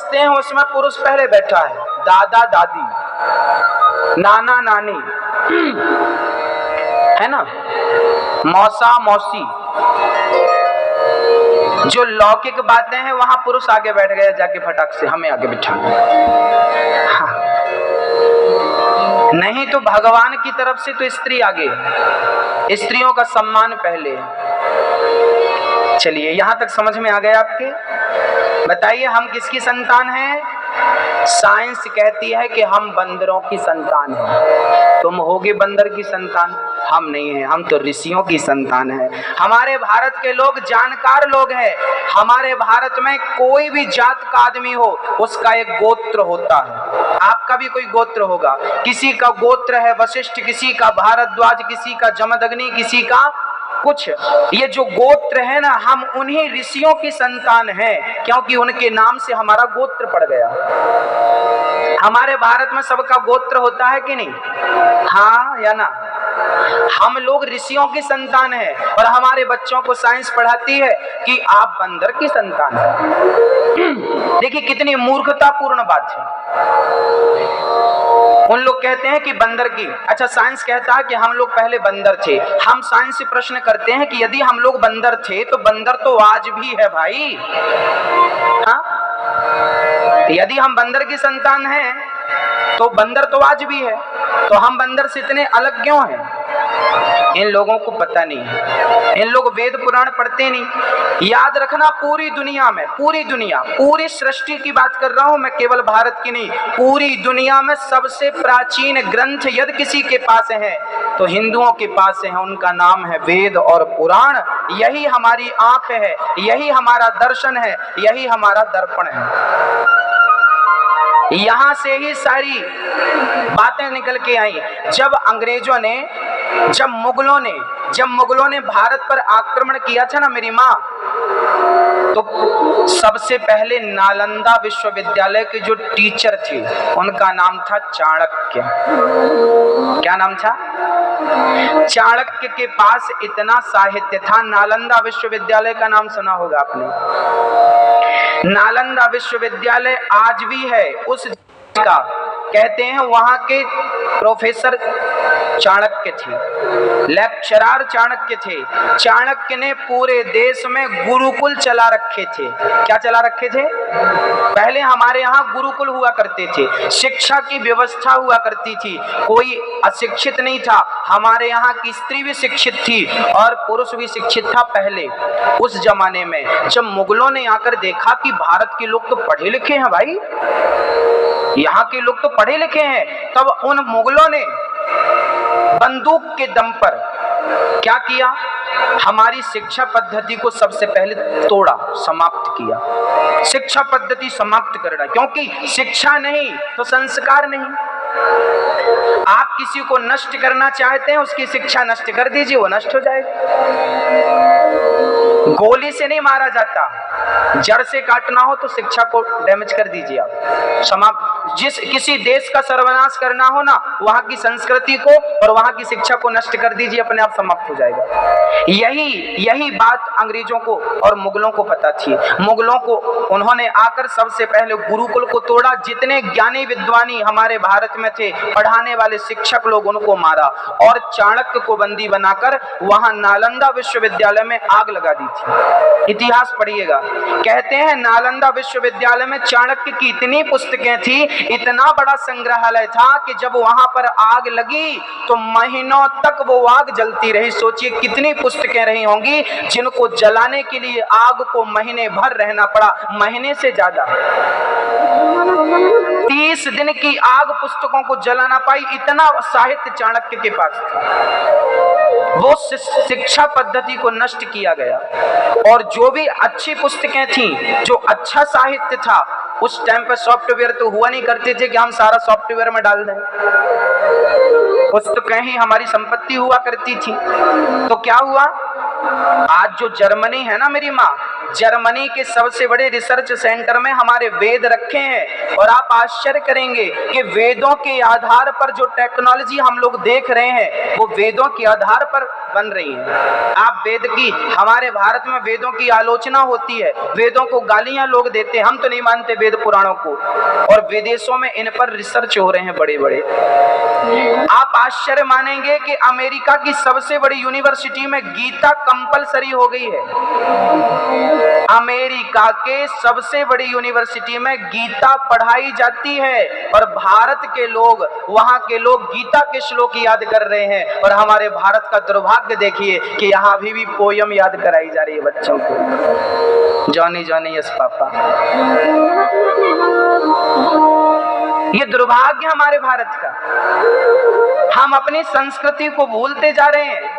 समझते हैं उसमें पुरुष पहले बैठा है, दादा दादी, नाना नानी, है ना, मौसा मौसी, जो लौकिक बातें हैं वहां पुरुष आगे बैठ गया जाके फटाक से, हमें आगे बिठा। हाँ। नहीं तो भगवान की तरफ से तो स्त्री आगे, स्त्रियों का सम्मान पहले। चलिए यहां तक समझ में आ गया आपके? बताइए हम किसकी संतान हैं? साइंस कहती है कि हम बंदरों की संतान हैं। तुम होगे बंदर की संतान, हम नहीं हैं, हम तो ऋषियों की संतान हैं। हमारे भारत के लोग जानकार लोग हैं। हमारे भारत में कोई भी जात का आदमी हो उसका एक गोत्र होता है। आपका भी कोई गोत्र होगा, किसी का गोत्र है वशिष्ठ, किसी का भारद्वाज, किसी का जमदग्नि, किसी का कुछ। ये जो गोत्र है ना, हम उन्हीं ऋषियों की संतान हैं, क्योंकि उनके नाम से हमारा गोत्र पड़ गया। हमारे भारत में सबका गोत्र होता है कि नहीं? हाँ या ना? हम लोग ऋषियों की संतान हैं और हमारे बच्चों को साइंस पढ़ाती है कि आप बंदर की संतान हैं। देखिए कितनी मूर्खतापूर्ण बात है। उन लोग कहते हैं कि बंदर की, अच्छा साइंस कहता है कि हम लोग पहले बंदर थे। हम साइंस से प्रश्न करते हैं कि यदि हम लोग बंदर थे तो बंदर तो आज भी है भाई। हाँ, यदि हम बंदर की संतान हैं तो बंदर तो आज भी है, तो हम बंदर से इतने अलग क्यों हैं? इन लोगों को पता नहीं है, इन लोग वेद पुराण पढ़ते नहीं। याद रखना, पूरी दुनिया में, पूरी दुनिया, पूरी सृष्टि की बात कर रहा हूं मैं, केवल भारत की नहीं, पूरी दुनिया में सबसे प्राचीन ग्रंथ यदि किसी के पास है तो हिंदुओं के पास है। उनका नाम है वेद और पुराण। यही हमारी आंख है, यही हमारा दर्शन है, यही हमारा दर्पण है। यहां से ही सारी बातें निकल के आई। जब अंग्रेजों ने, जब मुगलों ने भारत पर आक्रमण किया था ना मेरी माँ, तो सबसे पहले नालंदा विश्वविद्यालय के जो टीचर थे उनका नाम था चाणक्य। क्या नाम था? चाणक्य के पास इतना साहित्य था। नालंदा विश्वविद्यालय का नाम सुना होगा आपने। नालंदा विश्वविद्यालय आज भी है उस का, कहते हैं वहां के प्रोफेसर चाणक्य थे, लेक्चरर चाणक्य थे। चाणक्य ने पूरे देश में गुरुकुल चला रखे थे। क्या चला रखे थे? पहले हमारे यहाँ गुरुकुल हुआ करते थे, शिक्षा की व्यवस्था हुआ करती थी, कोई अशिक्षित नहीं था। हमारे यहाँ की स्त्री भी शिक्षित थी और पुरुष भी शिक्षित था पहले उस जमाने में। जब मुगलों ने आकर देखा कि भारत के लोग तो पढ़े लिखे हैं भाई, यहाँ के लोग तो पढ़े लिखे हैं, तब उन मुगलों ने बंदूक के दम पर क्या किया? हमारी शिक्षा पद्धति को सबसे पहले तोड़ा, समाप्त किया। शिक्षा पद्धति समाप्त करना, क्योंकि शिक्षा नहीं तो संस्कार नहीं। आप किसी को नष्ट करना चाहते हैं, उसकी शिक्षा नष्ट कर दीजिए, वो नष्ट हो जाएगा। गोली से नहीं मारा जाता, जड़ से काटना हो तो शिक्षा को डैमेज कर दीजिए आप, समाप्त। जिस किसी देश का सर्वनाश करना हो ना, वहां की संस्कृति को और वहां की शिक्षा को नष्ट कर दीजिए, अपने आप समाप्त हो जाएगा। यही बात अंग्रेजों को और मुगलों को पता थी। मुगलों को उन्होंने आकर सबसे पहले गुरुकुल को तोड़ा। जितने ज्ञानी विद्वानी हमारे भारत में थे, पढ़ाने वाले शिक्षक लोग, उनको मारा और चाणक्य को बंदी बनाकर वहां नालंदा विश्वविद्यालय में आग लगा दी थी। इतिहास पढ़िएगा। कहते हैं नालंदा विश्वविद्यालय में चाणक्य की इतनी पुस्तकें थी, इतना बड़ा संग्रहालय था कि जब वहां पर आग लगी तो महीनों तक वो आग जलती रही। सोचिए कितनी पुस्तकें रही होंगी जिनको जलाने के लिए आग को महीने भर रहना पड़ा, महीने से ज्यादा। 30 दिन की आग पुस्तकों को जला ना पाई, इतना साहित्य चाणक्य के पास था। वो शिक्षा पद्धति को नष्ट किया गया और जो भी अच्छी पुस्तकें थी, जो अच्छा साहित्य था, उस टाइम पर सॉफ्टवेयर तो हुआ नहीं करते थे कि हम सारा सॉफ्टवेयर में डाल दें। पुस्तकें ही हमारी संपत्ति हुआ करती थी। तो क्या हुआ? आज जो जर्मनी है ना मेरी माँ, जर्मनी के सबसे बड़े रिसर्च सेंटर में हमारे वेद रखे हैं और आप आश्चर्य करेंगे कि वेदों के आधार पर जो टेक्नोलॉजी हम लोग देख रहे हैं, वो वेदों के आधार पर बन रही हैं। आप वेद की, हमारे भारत में वेदों की आलोचना होती है, वेदों को गालियां लोग देते हैं, हम तो नहीं मानते वेद पुराणों को, और विदेशों में इन पर रिसर्च हो रहे हैं बड़े बड़े। आप आश्चर्य मानेंगे कि अमेरिका की सबसे बड़ी यूनिवर्सिटी में गीता कंपलसरी हो गई है। अमेरिका के सबसे बड़ी यूनिवर्सिटी में गीता पढ़ाई जाती है, और भारत के लोग, वहां के लोग गीता के श्लोक याद कर रहे हैं। और हमारे भारत का दुर्भाग्य देखिए कि यहाँ अभी भी पोयम याद कराई जा रही है बच्चों को, जॉनी जॉनी यस पापा। ये दुर्भाग्य हमारे भारत का, हम अपनी संस्कृति को भूलते जा रहे हैं।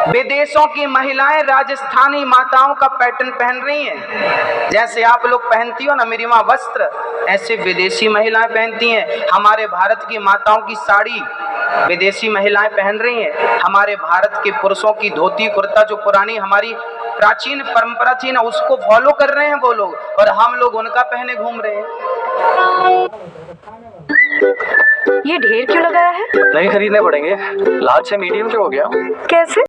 विदेशों की महिलाएं राजस्थानी माताओं का पैटर्न पहन रही हैं, जैसे आप लोग पहनती हो ना मिरीमा वस्त्र, ऐसे विदेशी महिलाएं पहनती हैं। हमारे भारत की माताओं की साड़ी विदेशी महिलाएं पहन रही हैं। हमारे भारत के पुरुषों की धोती कुर्ता, जो पुरानी हमारी प्राचीन परंपरा थी ना, उसको फॉलो कर रहे हैं वो लोग, और हम लोग उनका पहने घूम रहे हैं। ये ढेर क्यों लगाया है? नहीं खरीदने पड़ेंगे, लार्ज से मीडियम जो हो गया। कैसे?